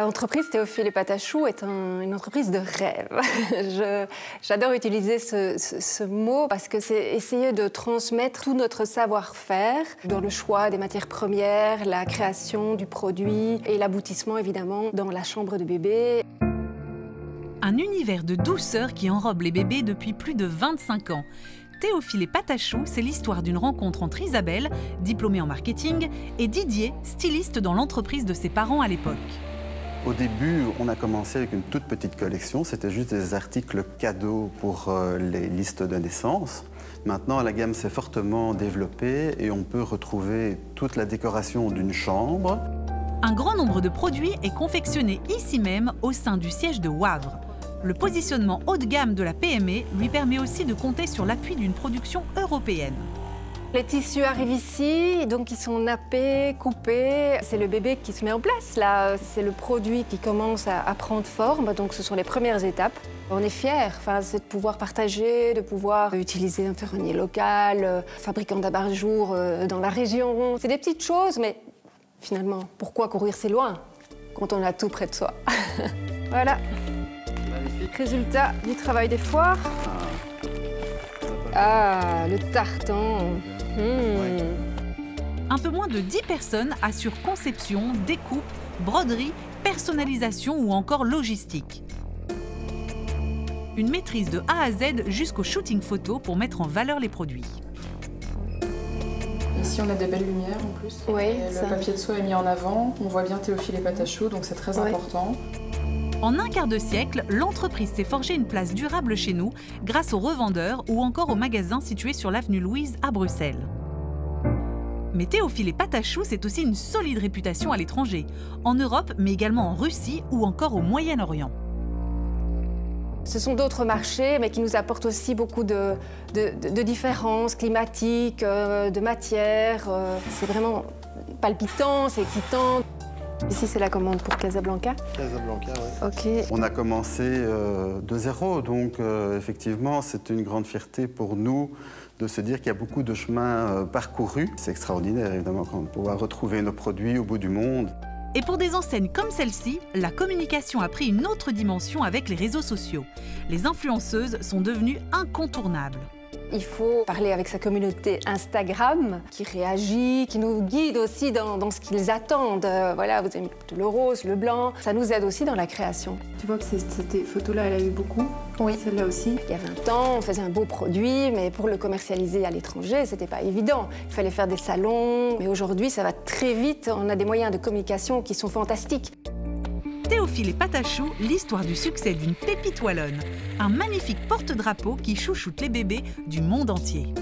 L'entreprise Théophile et Pâtes à Choux est une entreprise de rêve. J'adore utiliser ce mot parce que c'est essayer de transmettre tout notre savoir-faire dans le choix des matières premières, la création du produit et l'aboutissement évidemment dans la chambre de bébé. Un univers de douceur qui enrobe les bébés depuis plus de 25 ans. Théophile et Pâtes à Choux, c'est l'histoire d'une rencontre entre Isabelle, diplômée en marketing, et Didier, styliste dans l'entreprise de ses parents à l'époque. Au début, on a commencé avec une toute petite collection. C'était juste des articles cadeaux pour les listes de naissance. Maintenant, la gamme s'est fortement développée et on peut retrouver toute la décoration d'une chambre. Un grand nombre de produits est confectionné ici même au sein du siège de Wavre. Le positionnement haut de gamme de la PME lui permet aussi de compter sur l'appui d'une production européenne. Les tissus arrivent ici, donc ils sont nappés, coupés. C'est le bébé qui se met en place là. C'est le produit qui commence à prendre forme, donc ce sont les premières étapes. On est fiers, c'est de pouvoir partager, de pouvoir utiliser un ferronnier local, fabricant d'abat-jour dans la région. C'est des petites choses, mais finalement, pourquoi courir si loin quand on a tout près de soi? Voilà. Magnifique. Résultat du travail des foires. Ah, le tartan. Un peu moins de 10 personnes assurent conception, découpe, broderie, personnalisation ou encore logistique. Une maîtrise de A à Z jusqu'au shooting photo pour mettre en valeur les produits. Ici, on a des belles lumières en plus. Oui, le papier de soie est mis en avant. On voit bien Théophile et Pâtes à Choux, donc c'est très important. En un quart de siècle, l'entreprise s'est forgée une place durable chez nous grâce aux revendeurs ou encore aux magasins situés sur l'avenue Louise à Bruxelles. Mais Théophile et Pâtes à Choux, c'est aussi une solide réputation à l'étranger, en Europe, mais également en Russie ou encore au Moyen-Orient. Ce sont d'autres marchés, mais qui nous apportent aussi beaucoup de différences climatiques, de matières. C'est vraiment palpitant, c'est excitant. Ici, c'est la commande pour Casablanca. Casablanca, oui. OK. On a commencé de zéro, donc effectivement, c'est une grande fierté pour nous de se dire qu'il y a beaucoup de chemins parcourus. C'est extraordinaire, évidemment, de pouvoir retrouver nos produits au bout du monde. Et pour des enseignes comme celle-ci, la communication a pris une autre dimension avec les réseaux sociaux. Les influenceuses sont devenues incontournables. Il faut parler avec sa communauté Instagram, qui réagit, qui nous guide aussi dans ce qu'ils attendent. Voilà, vous aimez plutôt le rose, le blanc. Ça nous aide aussi dans la création. Tu vois que cette photo-là, elle a eu beaucoup. Oui. Celle-là aussi. Il y a 20 ans, on faisait un beau produit, mais pour le commercialiser à l'étranger, c'était pas évident. Il fallait faire des salons. Mais aujourd'hui, ça va très vite. On a des moyens de communication qui sont fantastiques. Théophile et Pâtes à Choux, l'histoire du succès d'une pépite wallonne. Un magnifique porte-drapeau qui chouchoute les bébés du monde entier.